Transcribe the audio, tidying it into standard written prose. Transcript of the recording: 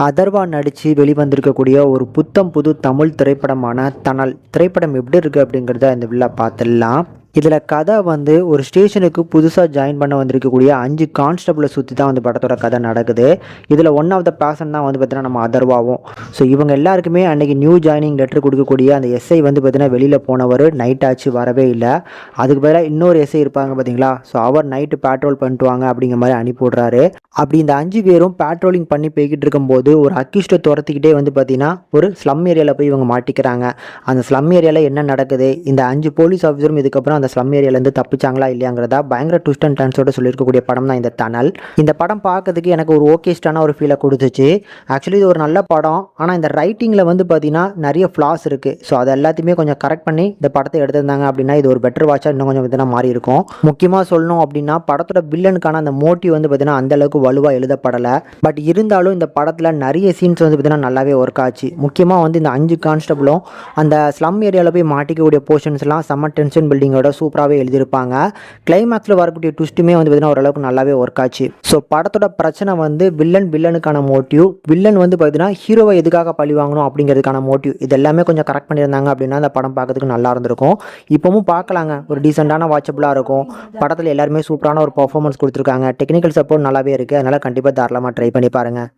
அதர்வா நடித்து வெளிவந்திருக்கக்கூடிய ஒரு புத்தம் புது தமிழ் திரைப்படமான தணல் திரைப்படம் எப்படி இருக்குது அப்படிங்கிறத இந்த விழா பார்த்துடலாம். இதில் கதை வந்து ஒரு ஸ்டேஷனுக்கு புதுசாக ஜாயின் பண்ண வந்திருக்கக்கூடிய 5 கான்ஸ்டபிளை சுற்றி தான் வந்து படத்தோட கதை நடக்குது. இதில் ஒன் ஆஃப் த பர்சன் தான் வந்து பார்த்தீங்கன்னா நம்ம அதர்வாவும். ஸோ இவங்க எல்லாருக்குமே அன்றைக்கி நியூ ஜாயினிங் லெட்டர் கொடுக்கக்கூடிய அந்த எஸ்ஐ வந்து பார்த்தீங்கன்னா வெளியில் போனவர் நைட் ஆச்சு வரவே இல்லை. அதுக்கு பதிலாக இன்னொரு எஸ்ஐ இருப்பாங்க பார்த்தீங்களா, ஸோ அவர் நைட்டு பேட்ரோல் பண்ணிட்டு வாங்க அப்படிங்கிற மாதிரி அனுப்பி விட்றாரு. அப்படி இந்த 5 பேரும் பேட்ரோலிங் பண்ணி போய்கிட்டு இருக்கும்போது ஒரு அக்யூஸ்டை துரத்திக்கிட்டே வந்து பார்த்தீங்கன்னா ஒரு ஸ்லம் ஏரியாவில் போய் இவங்க மாட்டிக்கிறாங்க. அந்த ஸ்லம் ஏரியாவில் என்ன நடக்குது, இந்த 5 போலீஸ் ஆஃபீஸரும் இதுக்கப்புறம் அந்த ஸ்லம் ஏரியாலேருந்து தப்பிச்சாங்களா இல்லையாங்கிறதா பயங்கர ட்விஸ்ட் அண்ட் டர்ன்ஸோட சொல்லியிருக்கக்கூடிய படம் தான் இந்த தணல். இந்த படம் பார்க்கறதுக்கு எனக்கு ஒரு ஓகேஸ்டான ஒரு ஃபீலை கொடுத்துச்சு. ஆக்சுவலி இது ஒரு நல்ல படம், ஆனால் இந்த ரைட்டிங்கில் வந்து பார்த்தீங்கன்னா நிறைய ஃப்ளாஸ் இருக்குது. ஸோ அது எல்லாத்தையுமே கொஞ்சம் கரெக்ட் பண்ணி இந்த படத்தை எடுத்திருந்தாங்க அப்படின்னா இது ஒரு பெட்டர் வாட்சாக இன்னும் கொஞ்சம் விதமாக மாறி இருக்கும். முக்கியமாக சொல்லணும் அப்படின்னா படத்தோட வில்லனுக்கான அந்த மோட்டிவ் வந்து பார்த்தீங்கன்னா அந்தளவுக்கு வலுவாக எழுதப்படலை. பட் இருந்தாலும் இந்த படத்தில் நிறைய சீன்ஸ் வந்து பார்த்தீங்கன்னா நல்லாவே ஒர்க் ஆச்சு. முக்கியமாக வந்து இந்த 5 கான்ஸ்டபிளும் அந்த ஸ்லம் ஏரியாவில் போய் மாட்டிக்கக்கூடிய போர்ஷன்ஸ்லாம் செம்ம டென்ஷன் பில்டிங்கோட சூப்பராகவே எழுதியிருப்பாங்க. கிளைமேக்ஸில் வரக்கூடிய ட்விஸ்ட்டுமே வந்து பார்த்தீங்கன்னா ஓரளவுக்கு நல்லாவே ஒர்க் ஆச்சு. ஸோ படத்தோட பிரச்சனை வந்து வில்லனுக்கான மோட்டிவ், வில்லன் வந்து பார்த்தீங்கன்னா ஹீரோவை எதுக்காக பழி வாங்கணும் அப்படிங்கிறதுக்கான மோட்டிவ், இது எல்லாமே கொஞ்சம் கரெக்ட் பண்ணியிருந்தாங்க அப்படின்னா அந்த படம் பார்க்கறதுக்கு நல்லா இருந்திருக்கும். இப்போவும் பார்க்கலாங்க, ஒரு டீசெண்டான வாட்சபிளாக இருக்கும். படத்தில் எல்லாருமே சூப்பரான ஒரு பர்ஃபார்மன்ஸ் கொடுத்துருக்காங்க. டெக்னிக்கல் சப்போர்ட் நல்லாவே இருக்குது. அதனால் கண்டிப்பாக தாராளமாக ட்ரை பண்ணி பாருங்கள்.